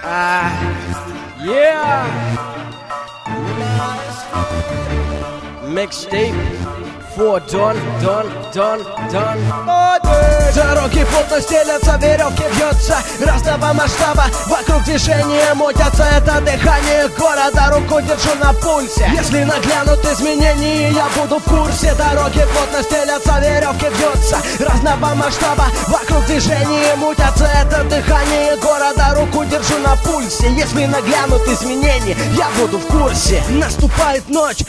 Yeah! Mixtape for Don. Дороги плотно стелятся, веревки бьются разного масштаба. Вокруг движения мутятся, это дыхание города. Руку держу на пульсе. Если наглянут изменения, я буду в курсе. Дороги плотно стелятся, веревки бьются разного масштаба. Вокруг движения мутятся, это дыхание города. Руку держу на пульсе. Если наглянут изменения, я буду в курсе. Наступает ночь.